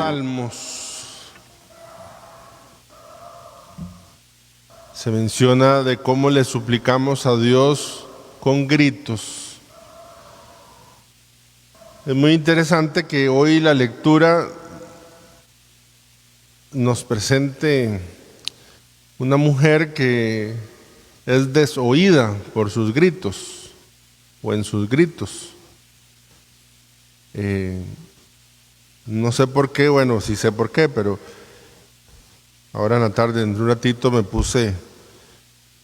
Salmos se menciona de cómo le suplicamos a Dios con gritos. Es muy interesante que hoy la lectura nos presente una mujer que es desoída por sus gritos o en sus gritos. No sé por qué, bueno, sí sé por qué, pero ahora en la tarde, en un ratito, me puse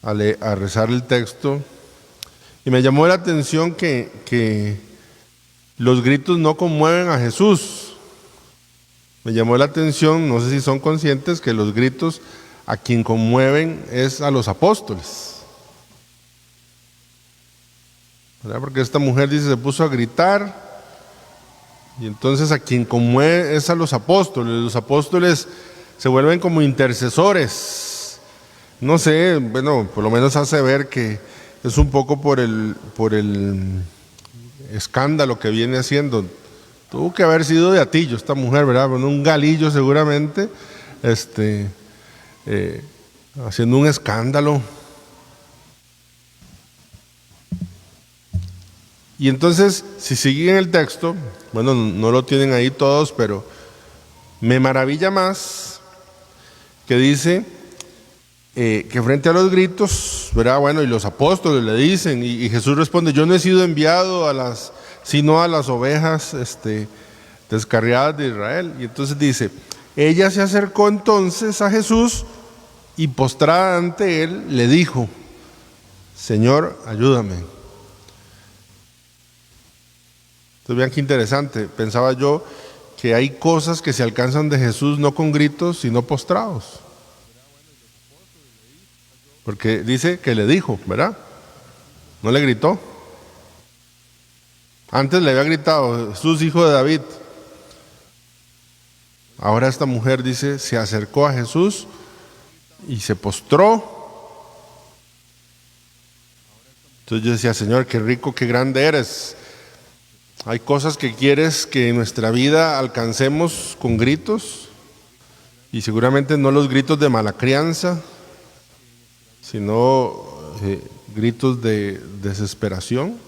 a rezar el texto y me llamó la atención que los gritos no conmueven a Jesús. Me llamó la atención, no sé si son conscientes, que los gritos a quien conmueven es a los apóstoles, ¿verdad? Porque esta mujer dice, se puso a gritar, y entonces a quien conmueve es a los apóstoles. Los apóstoles se vuelven como intercesores. No sé, bueno, por lo menos hace ver que es un poco por el escándalo que viene haciendo. Tuvo que haber sido de Atillo esta mujer, ¿verdad? Bueno, un galillo seguramente, haciendo un escándalo. Y entonces, si siguen el texto, bueno, no lo tienen ahí todos, pero me maravilla más que dice que frente a los gritos, ¿verdad? Bueno, y los apóstoles le dicen, y Jesús responde, yo no he sido enviado sino a las ovejas descarriadas de Israel. Y entonces dice, ella se acercó entonces a Jesús y postrada ante él le dijo, Señor, ayúdame. Entonces vean qué interesante, pensaba yo que hay cosas que se alcanzan de Jesús no con gritos, sino postrados. Porque dice que le dijo, ¿verdad? No le gritó. Antes le había gritado, Jesús, hijo de David. Ahora esta mujer dice, se acercó a Jesús y se postró. Entonces yo decía, Señor, qué rico, qué grande eres. Hay cosas que quieres que en nuestra vida alcancemos con gritos, y seguramente no los gritos de mala crianza, sino gritos de desesperación,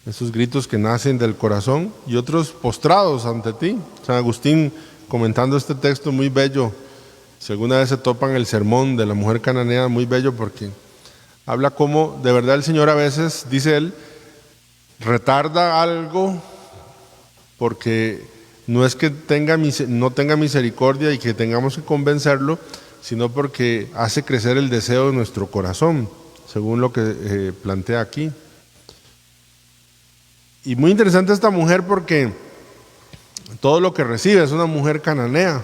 esos gritos que nacen del corazón, y otros postrados ante ti. San Agustín, comentando este texto muy bello, si alguna vez se topan el sermón de la mujer cananea, muy bello porque habla cómo de verdad el Señor a veces, dice él, retarda algo porque no es que no tenga misericordia y que tengamos que convencerlo, sino porque hace crecer el deseo de nuestro corazón, según lo que plantea aquí. Y muy interesante esta mujer porque todo lo que recibe es una mujer cananea.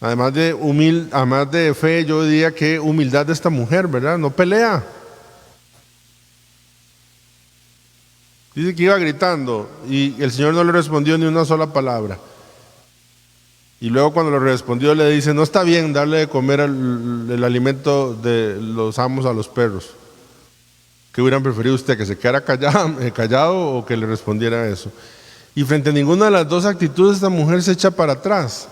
Además de fe, yo diría que humildad de esta mujer, ¿verdad? No pelea. Dice que iba gritando y el Señor no le respondió ni una sola palabra. Y luego cuando le respondió le dice, no está bien darle de comer el alimento de los amos a los perros. ¿Qué hubieran preferido usted? ¿Que se quedara callado o que le respondiera eso? Y frente a ninguna de las dos actitudes esta mujer se echa para atrás.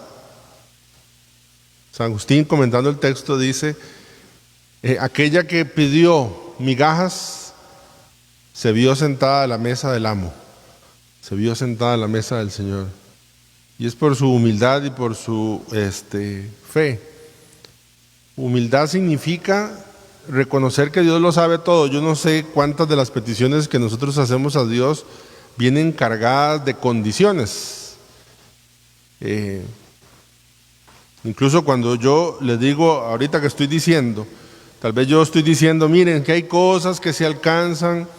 San Agustín, comentando el texto, dice, aquella que pidió migajas se vio sentada a la mesa del amo, se vio sentada a la mesa del Señor. Y es por su humildad y por su fe. Humildad significa reconocer que Dios lo sabe todo. Yo no sé cuántas de las peticiones que nosotros hacemos a Dios vienen cargadas de condiciones. Incluso cuando yo le digo, ahorita que estoy diciendo, tal vez yo estoy diciendo, miren que hay cosas que se alcanzan,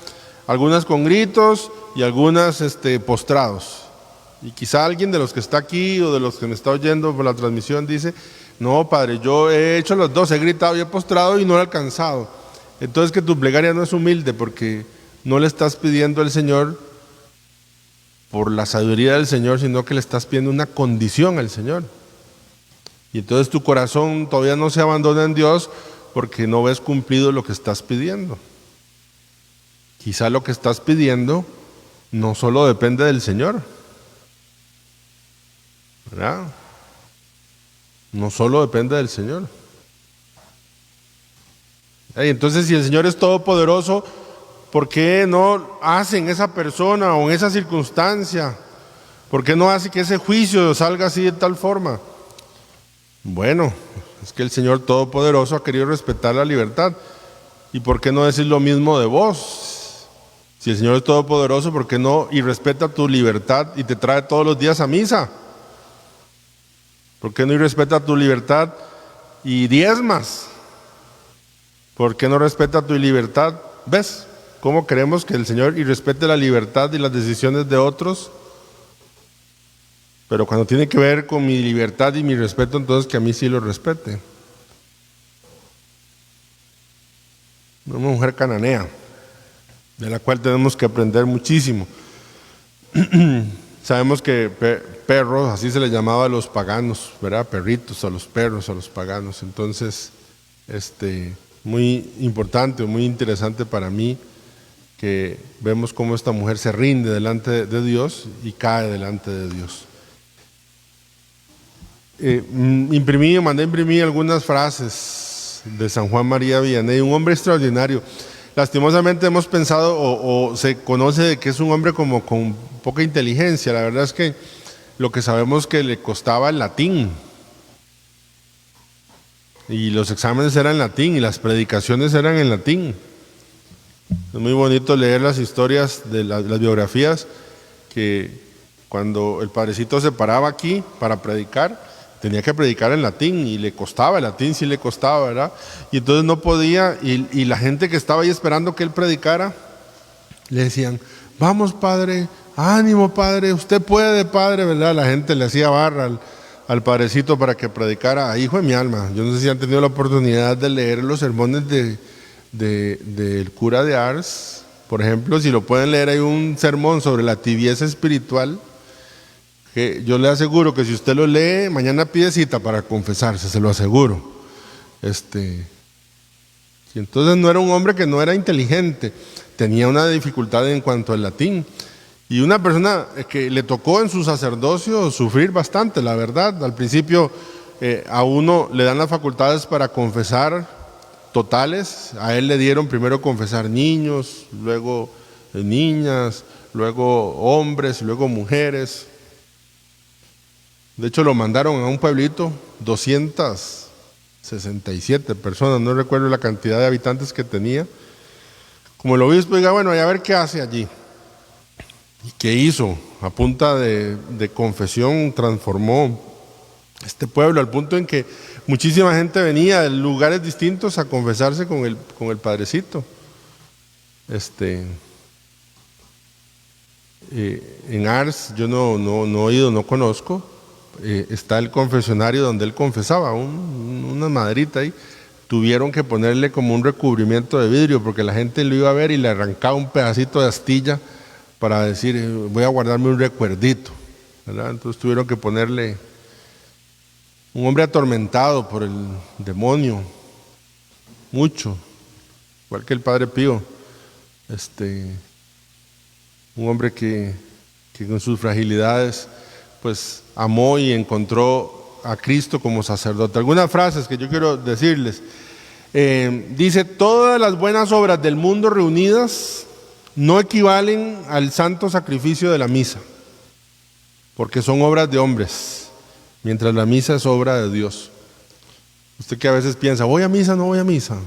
algunas con gritos y algunas postrados. Y quizá alguien de los que está aquí o de los que me está oyendo por la transmisión dice, no, Padre, yo he hecho los dos, he gritado y he postrado y no he alcanzado. Entonces que tu plegaria no es humilde porque no le estás pidiendo al Señor por la sabiduría del Señor, sino que le estás pidiendo una condición al Señor. Y entonces tu corazón todavía no se abandona en Dios porque no ves cumplido lo que estás pidiendo. Quizá lo que estás pidiendo no solo depende del Señor, ¿verdad? No solo depende del Señor. Y entonces, si el Señor es todopoderoso, ¿por qué no hace en esa persona o en esa circunstancia? ¿Por qué no hace que ese juicio salga así de tal forma? Bueno, es que el Señor todopoderoso ha querido respetar la libertad. ¿Y por qué no decir lo mismo de vos? Si el Señor es todopoderoso, ¿por qué no y respeta tu libertad y te trae todos los días a misa? ¿Por qué no y respeta tu libertad y diezmas? ¿Por qué no respeta tu libertad? ¿Ves cómo queremos que el Señor y respete la libertad y las decisiones de otros? Pero cuando tiene que ver con mi libertad y mi respeto, entonces que a mí sí lo respete. Una mujer cananea, de la cual tenemos que aprender muchísimo. Sabemos que perros, así se les llamaba a los paganos, ¿verdad? Perritos, a los perros, a los paganos. Entonces, muy importante, muy interesante para mí que vemos cómo esta mujer se rinde delante de Dios y cae delante de Dios. Mandé imprimir algunas frases de San Juan María Vianney, un hombre extraordinario. Lastimosamente hemos pensado o se conoce de que es un hombre como con poca inteligencia. La verdad es que lo que sabemos es que le costaba el latín. Y los exámenes eran en latín y las predicaciones eran en latín. Es muy bonito leer las historias de las biografías, que cuando el padrecito se paraba aquí para predicar, tenía que predicar en latín y le costaba, el latín sí le costaba, ¿verdad? Y entonces no podía, y la gente que estaba ahí esperando que él predicara, le decían, vamos padre, ánimo padre, usted puede padre, ¿verdad? La gente le hacía barra al padrecito para que predicara. Hijo de mi alma, yo no sé si han tenido la oportunidad de leer los sermones del cura de Ars, por ejemplo, si lo pueden leer, hay un sermón sobre la tibieza espiritual, que yo le aseguro que si usted lo lee, mañana pide cita para confesarse, se lo aseguro. Y entonces no era un hombre que no era inteligente, tenía una dificultad en cuanto al latín. Y una persona que le tocó en su sacerdocio sufrir bastante, la verdad. Al principio a uno le dan las facultades para confesar totales, a él le dieron primero confesar niños, luego niñas, luego hombres, luego mujeres. De hecho lo mandaron a un pueblito, 267 personas, no recuerdo la cantidad de habitantes que tenía. Como el obispo diga, bueno, a ver qué hace allí. ¿Y qué hizo? A punta de confesión transformó este pueblo al punto en que muchísima gente venía de lugares distintos a confesarse con el padrecito. En Ars, yo no he ido, no conozco, está el confesionario donde él confesaba, una maderita ahí. Tuvieron que ponerle como un recubrimiento de vidrio porque la gente lo iba a ver y le arrancaba un pedacito de astilla para decir, voy a guardarme un recuerdito, ¿verdad? Entonces tuvieron que ponerle, un hombre atormentado por el demonio, mucho, igual que el Padre Pío, un hombre que con sus fragilidades pues amó y encontró a Cristo como sacerdote. Algunas frases que yo quiero decirles. Dice, todas las buenas obras del mundo reunidas no equivalen al santo sacrificio de la misa, porque son obras de hombres, mientras la misa es obra de Dios. Usted que a veces piensa, voy a misa, no voy a misa.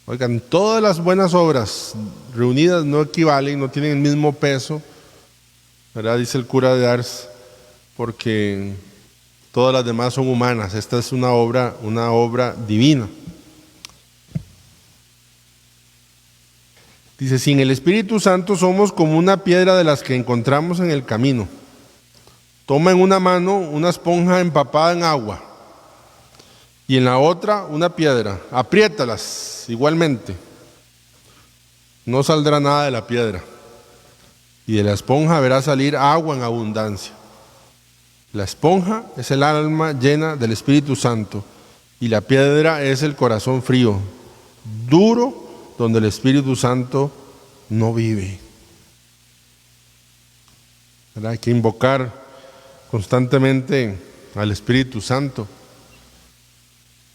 Oigan, todas las buenas obras reunidas no equivalen, no tienen el mismo peso, ¿verdad? Dice el cura de Ars, porque todas las demás son humanas. Esta es una obra divina. Dice, sin el Espíritu Santo somos como una piedra de las que encontramos en el camino. Toma en una mano una esponja empapada en agua y en la otra una piedra. Apriétalas igualmente. No saldrá nada de la piedra. Y de la esponja verá salir agua en abundancia. La esponja es el alma llena del Espíritu Santo y la piedra es el corazón frío, duro, donde el Espíritu Santo no vive. ¿verdad? Hay que invocar constantemente al Espíritu Santo.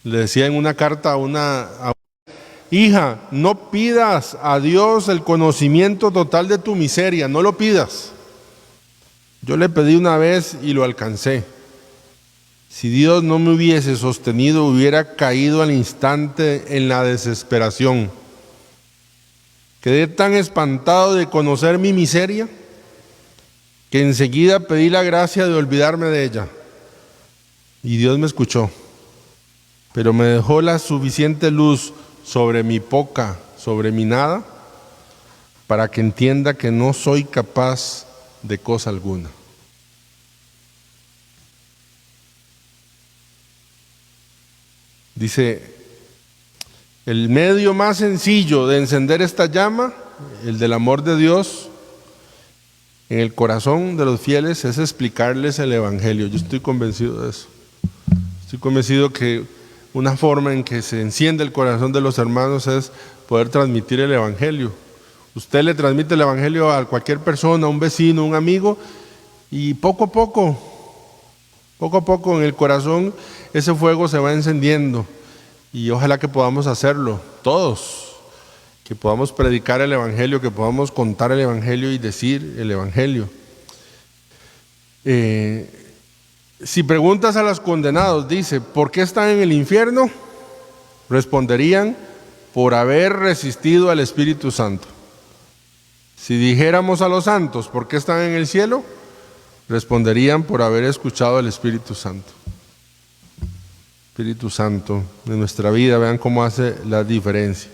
Le decía en una carta a una hija, no pidas a Dios el conocimiento total de tu miseria, no lo pidas. Yo le pedí una vez y lo alcancé. Si Dios no me hubiese sostenido, hubiera caído al instante en la desesperación. Quedé tan espantado de conocer mi miseria que enseguida pedí la gracia de olvidarme de ella. Y Dios me escuchó, pero me dejó la suficiente luz sobre mi poca, sobre mi nada, para que entienda que no soy capaz de cosa alguna. Dice, el medio más sencillo de encender esta llama, el del amor de Dios en el corazón de los fieles, es explicarles el Evangelio. Yo estoy convencido de eso. Estoy convencido que una forma en que se enciende el corazón de los hermanos es poder transmitir el Evangelio. Usted le transmite el Evangelio a cualquier persona, a un vecino, un amigo, y poco a poco en el corazón ese fuego se va encendiendo. Y ojalá que podamos hacerlo todos, que podamos predicar el Evangelio, que podamos contar el Evangelio y decir el Evangelio. Si preguntas a los condenados, dice, ¿por qué están en el infierno? Responderían, por haber resistido al Espíritu Santo. Si dijéramos a los santos, ¿por qué están en el cielo? Responderían, por haber escuchado al Espíritu Santo. Espíritu Santo de nuestra vida, vean cómo hace la diferencia.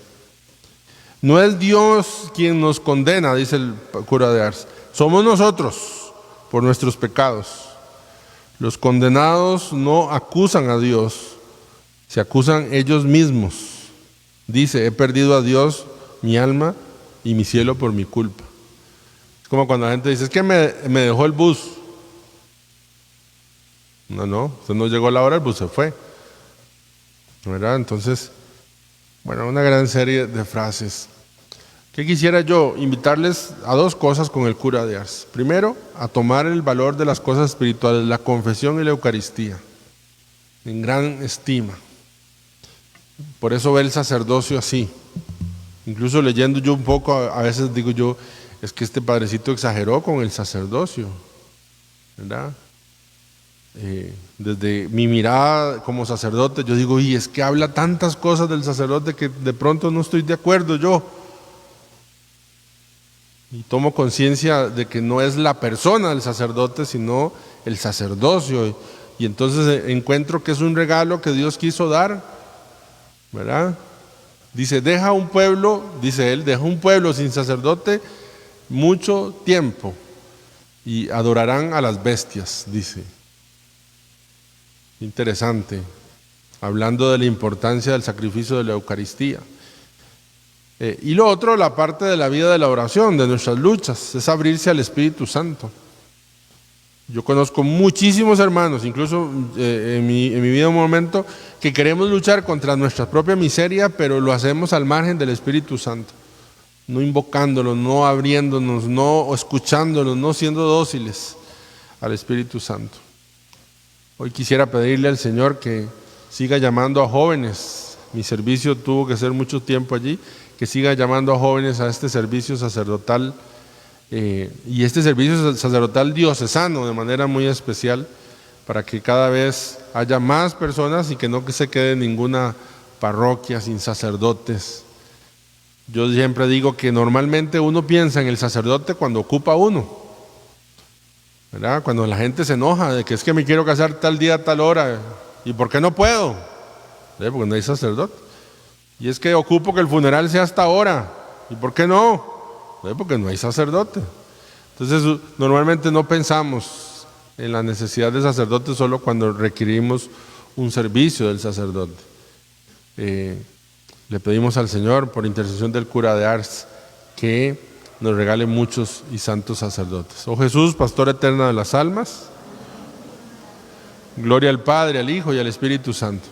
No es Dios quien nos condena, dice el cura de Ars, somos nosotros por nuestros pecados. Los condenados no acusan a Dios, se acusan ellos mismos. Dice, he perdido a Dios, mi alma y mi cielo por mi culpa. Es como cuando la gente dice, es que me dejó el bus. No, usted no llegó a la hora, el bus se fue, ¿verdad? Entonces, bueno, una gran serie de frases. ¿Qué quisiera yo? Invitarles a dos cosas con el cura de Ars. Primero, a tomar el valor de las cosas espirituales, la confesión y la Eucaristía, en gran estima. Por eso ve el sacerdocio así. Incluso leyendo yo un poco, a veces digo yo, es que este padrecito exageró con el sacerdocio, ¿verdad? Desde mi mirada como sacerdote, yo digo, y es que habla tantas cosas del sacerdote que de pronto no estoy de acuerdo yo. Y tomo conciencia de que no es la persona del sacerdote, sino el sacerdocio. Y entonces encuentro que es un regalo que Dios quiso dar, ¿verdad? Dice, deja un pueblo, dice él, deja un pueblo sin sacerdote mucho tiempo y adorarán a las bestias, dice. Interesante, hablando de la importancia del sacrificio de la Eucaristía. Y lo otro, la parte de la vida de la oración, de nuestras luchas, es abrirse al Espíritu Santo. Yo conozco muchísimos hermanos, incluso en mi vida un momento, que queremos luchar contra nuestra propia miseria, pero lo hacemos al margen del Espíritu Santo, no invocándolos, no abriéndonos, no escuchándolos, no siendo dóciles al Espíritu Santo. Hoy quisiera pedirle al Señor que siga llamando a jóvenes. Mi servicio tuvo que ser mucho tiempo allí, que siga llamando a jóvenes a este servicio sacerdotal y este servicio sacerdotal diocesano de manera muy especial, para que cada vez haya más personas y que no se quede ninguna parroquia sin sacerdotes. Yo siempre digo que normalmente uno piensa en el sacerdote cuando ocupa uno, ¿verdad? Cuando la gente se enoja de que es que me quiero casar tal día, tal hora, ¿y por qué no puedo? Porque no hay sacerdote. Y es que ocupo que el funeral sea hasta ahora, ¿y por qué no? Porque no hay sacerdote. Entonces normalmente no pensamos en la necesidad de sacerdote solo cuando requerimos un servicio del sacerdote. Le pedimos al Señor, por intercesión del cura de Ars, que nos regale muchos y santos sacerdotes. Oh Jesús, pastor eterno de las almas, gloria al Padre, al Hijo y al Espíritu Santo.